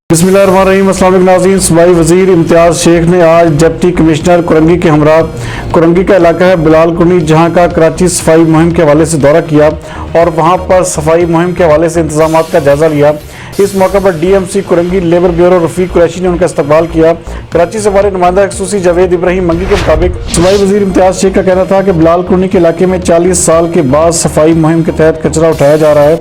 बिस्मिल्लाहिर्रहमानिर्रहीम। अस्सलाम वालेकुम नाज़रीन। सूबाई वज़ीर इम्तियाज़ शेख ने आज डिप्टी कमिश्नर कुरंगी के हमरा कुरंगी का इलाका है बिलाल कुनी, जहां का कराची सफाई मुहिम के हवाले से दौरा किया और वहां पर सफाई मुहिम के हवाले से इंतजाम का जायजा लिया। इस मौके पर DMC Korangi labour bureau Rafiq Qureshi ने उनका इस्तकबाल किया। कराची से हमारे नुमाइंदा खसूसी जावेद इब्राहिम मंगी के मुताबिक सूबाई वज़ीर इम्तियाज़ शेख का कहना था कि बिलाल कुनी के इलाके में 40 साल के बाद सफाई मुहिम के तहत कचरा उठाया जा रहा है।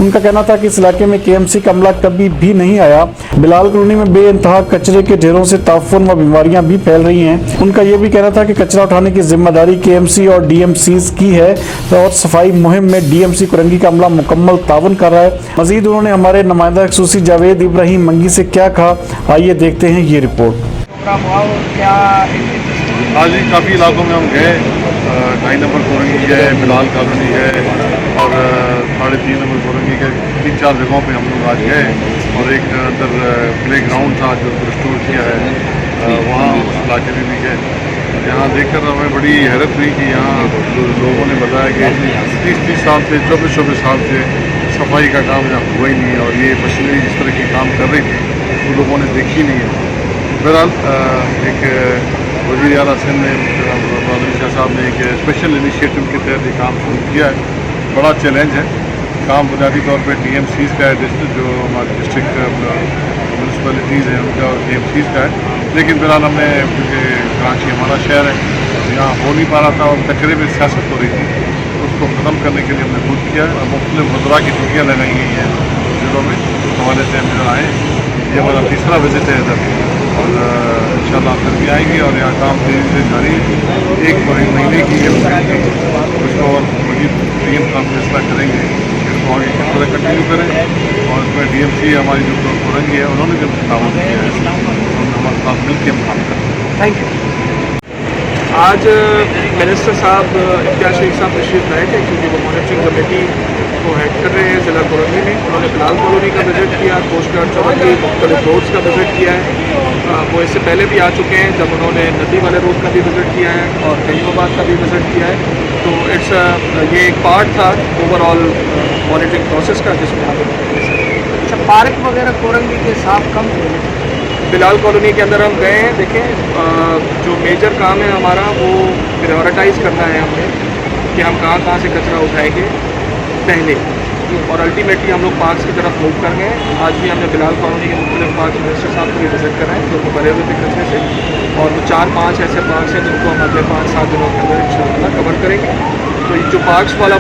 उनका कहना था कि इस इलाके में KMC का अमला कभी भी नहीं आया। बिलाल कॉलोनी में बेइंतहा कचरे के ढेरों से ताफुन व बीमारियां भी फैल रही हैं। उनका यह भी कहना था कि कचरा उठाने की जिम्मेदारी KMC और DMCs की है और सफाई मुहिम में DMC कुरंगी का अमला मुकम्मल तावन कर रहा है। मजीद उन्होंने हमारे नुमाइंदा खसूसी जावेद इब्राहिम मंगी से क्या कहा, आइए देखते हैं ये रिपोर्ट। आज ही काफ़ी इलाकों में हम गए, 9 नंबर कुरंगी है, बिलाल कॉलोनी है और 3.5 नंबर कुरंगी के 3-4 जगहों पे हम लोग आज गए और एक अंदर प्ले ग्राउंड था जो रिस्टोर किया है, वहाँ उस इलाके में भी गए। यहाँ देखकर हमें बड़ी हैरत हुई कि यहाँ लोगों ने बताया कि 30-30 साल से 24-24 साल से सफाई का काम यहाँ हुआ ही नहीं है और ये मशीनरी जिस तरह की काम कर रही थी वो लोगों ने देखी नहीं है। बहरहाल एक वज़ीर आला सिंध ने शाह साहब ने एक स्पेशल इनिशिएटिव के तहत ये काम शुरू किया है। बड़ा चैलेंज है काम, बुनियादी तौर पे DMCs का है, डिस्ट्रिक्ट जो हमारे डिस्ट्रिक्ट म्यूनसिपलिटीज़ हैं उनका और DMCs का है। लेकिन बहरहाल हमने, क्योंकि कराची हमारा शहर है, यहाँ हो नहीं पा रहा था और कचरे में सियासत हो रही थी, उसको ख़त्म करने के लिए हमने खुद किया और मुख्तलिफ वज़रा की छुट्टियाँ लगाई गई हैं ज़िलों में। उस हवाले से हम इधर आए। ये हमारा तीसरा विज़िट है इधर और इंशाअल्लाह फिर भी आएंगे और यहाँ काम तेज़ी से जारी है। 1 महीने की है उसको और मजीद टीम का फैसला करेंगे इसको आगे किस तरह कंटिन्यू करें और इसमें DMC हमारी जो कुरंगी है उन्होंने जब ताउन किया है उन्होंने हमारे साथ मिल के हम काम करें। Thank you. आज मिनिस्टर साहब इम्तियाज़ शेख साहब तशरीफ लाए थे क्योंकि वो मॉनिटरिंग कमेटी को हेड कर रहे हैं ज़िला कुरंगी में। उन्होंने बिलाल कॉलोनी का विज़िट किया, कोस्ट गार्ड चौकी मुख्तलिफ रोड्स का विज़िट किया है। वो इससे पहले भी आ चुके हैं जब उन्होंने नदी वाले रोड का भी विज़िट किया है और करीमाबाद का भी विज़िट किया है। तो ये एक पार्ट था ओवरऑल मॉनिटरिंग प्रोसेस का जिसमें आप अच्छा पार्क वगैरह कुरंगी के साफ कम हुए। बिलाल कॉलोनी के अंदर हम गए हैं। देखें जो मेजर काम है हमारा वो प्रायोरिटाइज़ करना है हमने कि हम कहाँ से कचरा उठाएंगे पहले और अल्टीमेटली हम लोग पार्क्स की तरफ मूव कर गए। आज भी हमने बिलाल कॉलोनी के मुख्तलिफ पार्क मिनिस्टर साहब को भी विज़िट कराएँ जो भरे हुए थे कचरे से और वो 4-5 ऐसे पार्क्स हैं जिनको हम अगले 5-7 दिनों के अंदर इंशाअल्लाह कवर करेंगे। तो ये जो पार्क्स वाला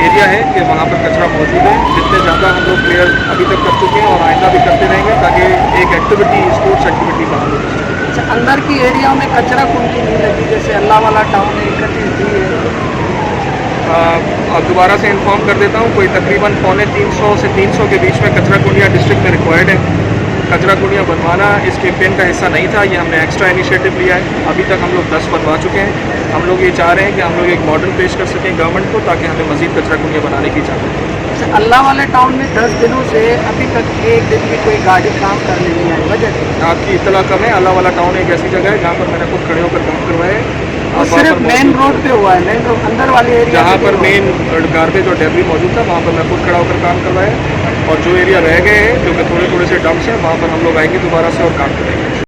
एरिया है कि वहाँ पर कचरा मौजूद है, जितने ज़्यादा हम लोग क्लियर अभी तक कर चुके हैं और आइंदा भी करते रहेंगे ताकि एक एक्टिविटी स्पोर्ट्स एक्टिविटी बहाल हो सके। अच्छा अंदर की एरिया में कचरा कुंडी नहीं लगी जैसे अल्लाह वाला टाउन है 31 दी है। अब दोबारा से इन्फॉर्म कर देता हूँ, कोई तकरीबन 250 से 300 के बीच में कचरा कुंडियाँ डिस्ट्रिक्ट में रिक्वायर्ड है। कचरा कुंडियाँ बनवाना इस कैंपेन का हिस्सा नहीं था, ये हमने एक्स्ट्रा इनिशिएटिव लिया है। अभी तक हम लोग 10 बनवा चुके हैं। हम लोग ये चाह रहे हैं कि हम लोग एक मॉडल पेश कर सकें गवर्नमेंट को ताकि हमें मज़ीद कचरा कुंडियाँ बनाने की इजाज़त है। अच्छा अल्लाह वाले टाउन में 10 दिनों से अभी तक एक दिन भी कोई गाड़ी काम करने नहीं आई, वजह आपकी इतला कम है। अल्लाह वाला टाउन एक ऐसी जगह है जहाँ पर मैंने खुद खड़े होकर काम करवाया है। और सिर्फ मेन रोड पे हुआ है, मेन रोड अंदर वाले एरिया जहाँ पर मेन गार्बेज और डेब्री मौजूद था वहाँ पर मैं खुद खड़ा होकर काम करवाया और जो एरिया रह गए हैं जो कि थोड़े से डंप्स हैं वहाँ पर हम लोग आएंगे दोबारा से और काम करेंगे।